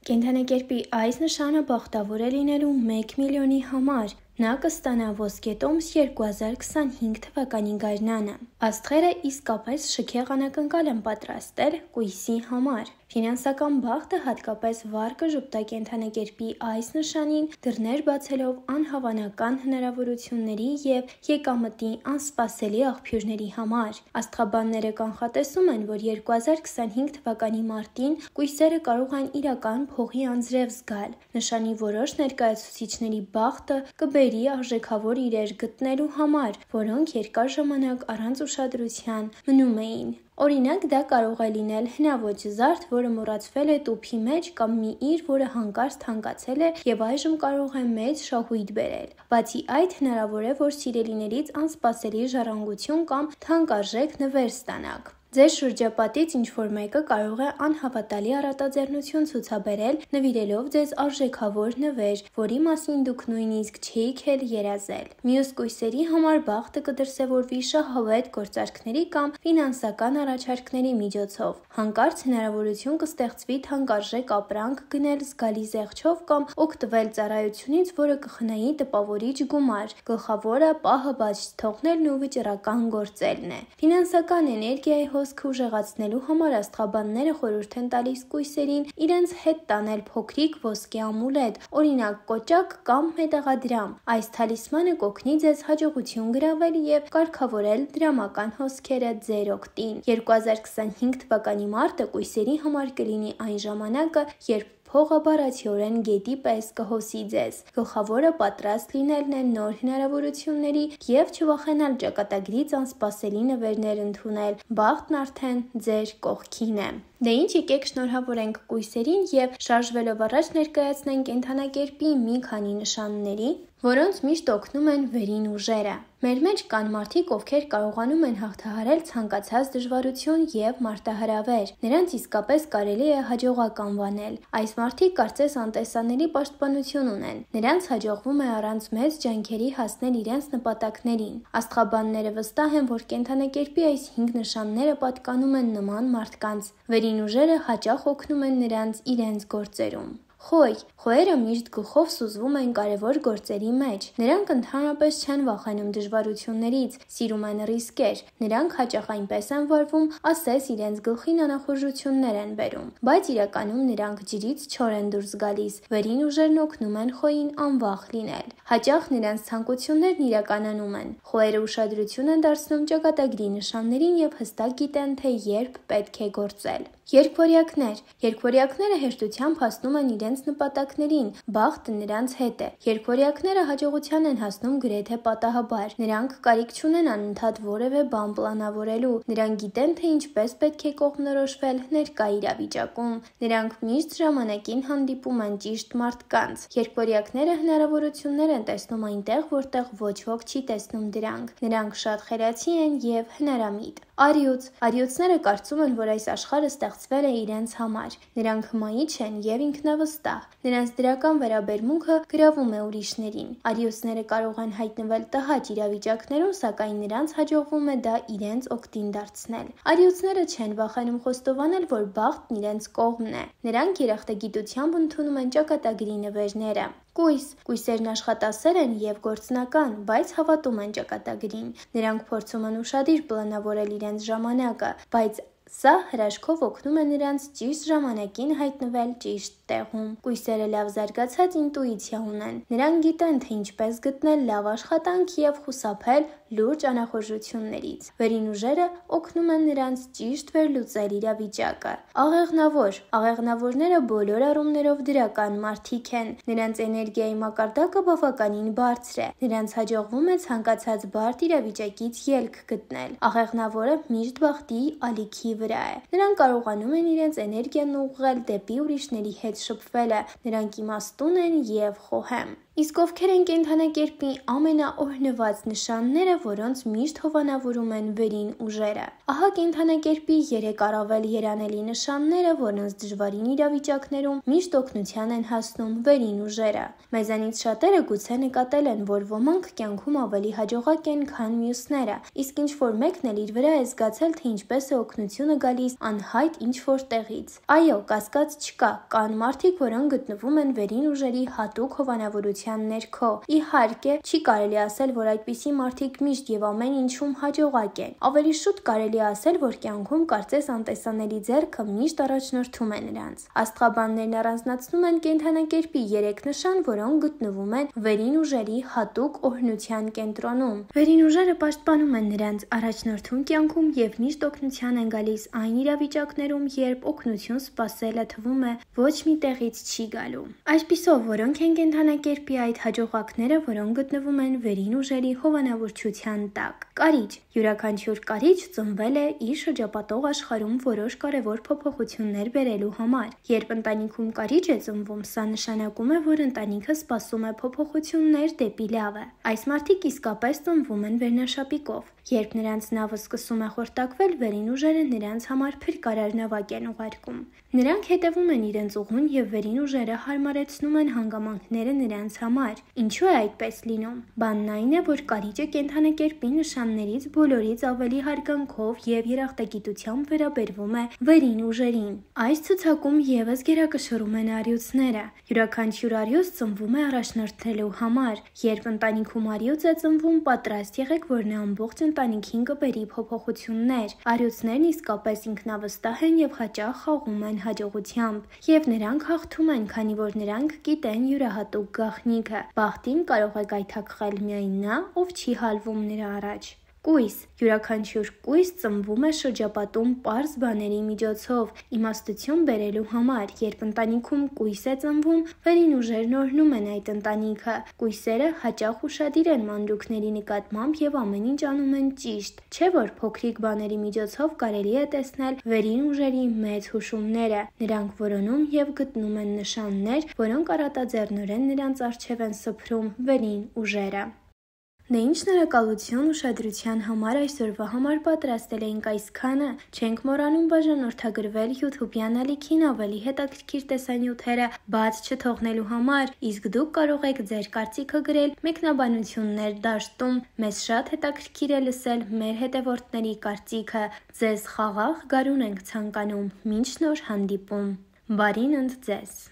Կենդանակերպի այս նշանը բախտավոր է լինելու 1 միլիոնի համար։ Նա կստանա ոսկե տոմս 2025 թվականի գարնանը։ Աստղերը իսկապես շքեղ անակնկալ են պատրաստել կույսի համար։ Ֆինանսական բախտը հատկապես վառ կժպտա կենդանակերպի այս նշանին, դռներ բացելով անհավանական հնարավորությունների և եկամտի անսպասելի աղբյուրների համար։ Աստղաբանները կանխատեսում են, որ 2025 թվականի մարտին կույսերը կարող են իրական փողի անձրև զգալ։ Նշանի որոշ ներկայացուցիչների բախտը կբերի արժեքավոր իրեր գտնելու համար, որոնք երկար ժամանակ առանց ուշադրության մնում էին։ Օրինակ, դա կարող է լինել հնաոճ զարդ, որը մոռացվել է տուփի մեջ, կամ մի իր, որը հանկարծ թանկացել է և այժմ կարող է մեծ շահույթ բերել։ Բացի այդ, հնարավոր է, որ սիրելիներից անսպասելի ժառանգություն կամ թանկարժեք նվեր ստանաք։ Ձեր շրջապատից ինչ-որ մեկը կարող է անհավատալի առատաձեռնություն ցուցաբերել, նվիրելով ձեզ արժեքավոր նվեր, որի մասին դուք նույնիսկ չէիք էլ երազել։ Մյուս կույսերի համար բախտը կդրսևորվի շահավետ գործարքների կամ ֆինանսական առաջարկների միջոցով։ Հանկարծ հնարավորություն կստեղծվի թանկարժեք ապրանք գնել զգալի զեղչով կամ օգտվել ծառայությունից, որը կխնայի տպավորիչ գումար։ Գլխավորը պահը բաց թողնելն ու վճռական գործելն է։ Ֆինանսական էներգիայի հոսքը ուժեղացնելու համար աստղաբանները խորհուրդ են տալիս կույսերին իրենց հետ տանել փոքրիկ ոսկե ամուլետ, օրինակ կոճակ կամ մետաղադրամ։ Այս թալիսմանը կօգնի ձեզ հաջողություն գրավել և կարգավորել դրամական հոսքերը ձեր օգտին։ 2025 թվականի մարտը կույսերի համար կլինի այն ժամանակը, երբ փողը բառացիորեն գետի պես կհոսի ձեզ։ Գլխավորը պատրաստ լինելն է նոր հնարավորությունների և չվախենալ ճակատագրից անսպասելի նվերներ ընդունել։ Բախտն արդեն ձեր կողքին է։ Դե ինչ, եկեք շնորհավորենք կույսերին և շարժվելով առաջ ներկայացնենք կենդանակերպի մի քանի նշանների, որոնց միշտ օգնում են վերին ուժերը։ Մեր մեջ կան մարդիկ, ովքեր կարողանում են հաղթահարել ցանկացած դժվարություն և մարտահրավեր։ Նրանց իսկապես կարելի է հաջողակ անվանել։ Այս մարդիկ կարծես անտեսանելի պաշտպանություն ունեն։ Նրանց հաջողվում է առանց մեծ ջանքերի հասնել իրենց նպատակներին։ Աստղաբանները վստահ են, որ կենդանակերպի այս 5 նշանները պատկանում են նման մարդկանց։ Վերին ուժերը հաճախ օգնում են նրանց իրենց գործերում։ Խոյ։ Խոյերը միշտ գլխով սուզվում են կարևոր գործերի մեջ։ Նրանք ընդհանրապես չեն վախենում դժվարություններից, սիրում են ռիսկեր։ Նրանք հաճախ այնպես են վարվում, ասես իրենց գլխին անախորժություններ են բերում, բայց իրականում նրանք ջրից չոր են դուրս գալիս։ Վերին ուժերն օգնում են խոյին անվախ լինել։ Հաճախ նրանց ցանկություններն իրականանում են։ Խոյերը ուշադրություն են դարձնում ճակատագրի նշաններին և հստակ գիտեն, թե երբ պետք է գործել։ Երկվորյակներ։ Երկվորյակները հեշտությամբ հասնում են իրենց նպատակներին, բախտը նրանց հետ է։ Երկվորյակները հաջողության են հասնում գրեթե պատահաբար։ Նրանք կարիք չունեն անընդհատ որևէ բան պլանավորելու։ Նրանք գիտեն, թե ինչպես պետք է կողմնորոշվել ներկա իրավիճակում։ Նրանք միշտ ժամանակին հանդիպում են ճիշտ մարդկանց։ Երկվորյակները հնարավորություններ են տեսնում այնտեղ, որտեղ ոչ ոք չի տեսնում դրանք։ Նրանք շատ խելացի են և հնարամիտ։ Առյուծ։ Առյուծները կարծում են, որ այս աշխարհը ստեղծվել է իրենց համար։ Նրանք հմայիչ են և ինքնավստահ։ Նրանց դրական վերաբերմունքը գրավում է ուրիշներին։ Առյուծները կարող են հայտնվել տհաճ իրավիճակներում, սակայն նրանց հաջողվում է դա իրենց օգտին դարձնել։ Առյուծները չեն վախենում խոստովանել, որ բախտն իրենց կողմն է։ Նրանք երախտագիտությամբ ընդունում են ճակատագրի նվերները։ Կույս։ Կույսերն աշխատասեր են և գործնական, բայց հավատում են ճակատագրին։ Նրանք փորձում են ուշադիր պլանավորել իրենց ժամանակը, բայց սա հրաշքով օգնում է նրանց ճիշտ ժամանակին հայտնվել ճիշտ տեղում։ Կույսերը լավ զարգացած ինտուիցիա ունեն։ Նրանք գիտեն, թե ինչպես գտնել լավ աշխատանք և խուսափել լուրջ անախորժություններից։ Վերին ուժերը օգնում են նրանց ճիշտ վերլուծել իրավիճակը։ Աղեղնավոր։ Աղեղնավորները բոլոր առումներով դրական մարդիկ են։ Նրանց էներգիայի մակարդակը բավականին բարձր է։ Նրանց հաջողվում է ցանկացած բարդ իրավիճակից ելք գտնել։ Աղեղնավորը միշտ բախտի ալիքի վրա է։ Նրանք կարողանում են իրենց էներգիան ուղղել դեպի ուրիշների հետ շփվելը։ Նրանք իմաստուն են և խոհեմ։ Իսկ ովքեր են կենդանակերպի ամենաօրհնված նշանները, որոնց միշտ հովանավորում են վերին ուժերը։ Ահա կենդանակերպի 3 առավել երանելի նշանները, որոնց դժվարին իրավիճակներում միշտ օգնության են հասնում վերին ուժերը։ Մեզանից շատերը գուցե նկատել են, որ ոմանք կյանքում ավելի հաջողակ են, քան մյուսները, իսկ ինչ-որ մեկն էլ իր վրա է զգացել, թե ինչպես է օգնությունը գալիս անհայտ ինչ-որ տեղից։ Այո, կասկած չկա, կան մարդիկ, որոնք գտնվում են վերին ուժերի հատուկ հովանավորության ներքո։ Իհարկե, չի կարելի ասել, որ այդպիսի մարդիկ միշտ եւ ամեն ինչում հաջողակ են։ Ավելի շուտ կարելի է ասել, որ կյանքում կարծես անտեսանելի ձեռքը միշտ առաջնորդում է նրանց։ Աստղաբաններն առանձնացնում են կենդանակերպի 3 նշան, որոնք գտնվում են վերին ուժերի հատուկ օրհնության կենտրոնում։ Վերին ուժերը պաշտպանում են նրանց առաջնորդուն կյանքում եւ միշտ օգնության են գալիս այն իրավիճակներում, երբ օգնություն սպասելը թվում է ոչ մի տեղից չի գալու։ Այսպիսով, որոնք են կենդանակերպի այդ հաջողակները, որոնք գտնվում են վերին ուժերի հովանավորչության տակ։ Կարիճ։ Յուրաքանչյուր կարիճ ծնվել է իր շրջապատող աշխարհում որոշ կարևոր փոփոխություններ բերելու համար։ Երբ ընտանիքում կարիճ է ծնվում, սա նշանակում է, որ ընտանիքը սպասում է փոփոխություններ դեպի լավը։ Այս մարդիկ իսկապես ծնվում են վերնաշապիկով։ Երբ նրանց նավը սկսում է խորտակվել, վերին ուժերը նրանց համար փրկարար նավակ են ուղարկում։ Նրանք հետևում են իրենց ուղուն եւ վերին ուժերը հարմարեցնում են հանգամանքները նրանց համար։ Ինչու է այդպես լինում։ Բանն այն է, որ կարիճը կենդանակերպի նշաններից բոլորից ավելի հարգանքով եւ երախտագիտությամբ վերաբերվում է վերին ուժերին։ Այս ցուցակում եւս գերակշռում են առյուծները։ Յուրաքանչյուր առյուծ ծնվում է առաջնորդելու համար։ Երբ ընտանիքում առյուծ է ծնվում, պատրաստ եղեք, որ նա ամբողջ ընտանիքին կբերի փոփոխություններ։ Առյուծներն իսկապես ինքնավստահ են եւ հաճախ խաղում են հաջողությամբ, եւ նրանք հաղթում են, քանի որ նրանք գիտեն յուրահատուկ գաղտնիքը։ Բախտին կարող է գայթակղել միայն նա, ով չի հալվում նրա առաջ։ Կույս։ Յուրաքանչյուր կույս ծնվում է շրջապատում պարզ բաների միջոցով, իմաստություն բերելու համար։ Երբ ընտանիքում կույս է ծնվում, վերին ուժերն օրհնում են այդ ընտանիքը։ Կույսերը հաճախ ուշադիր են մանրուքների նկատմամբ եւ ամեն ինչ անում են ճիշտ։ Չէ՞ որ փոքրիկ բաների միջոցով կարելի է տեսնել վերին ուժերի մեծ հուշումները։ Նրանք որոնում եւ գտնում են նշաններ, որոնք առատաձեռնորեն նրանց առջև են սփռում վերին ուժերը։ Դե ինչ շնորհակալություն ուշադրության համար, այսօրվա համար պատրաստել էինք այսքանը։ Չենք մոռանում բաժանորդագրվել YouTube-յան ալիքին ավելի հետաքրքիր տեսանյութերը բաց չթողնելու համար, իսկ դուք կարող եք ձեր կարծիքը գրել մեկնաբանություններ դաշտում։ Մեզ շատ հետաքրքիր է լսել մեր հետևորդների կարծիքը։ Ձեզ խաղաղ գարուն ենք ցանկանում։ Մինչ նոր հանդիպում։ Բարին ընդ ձեզ։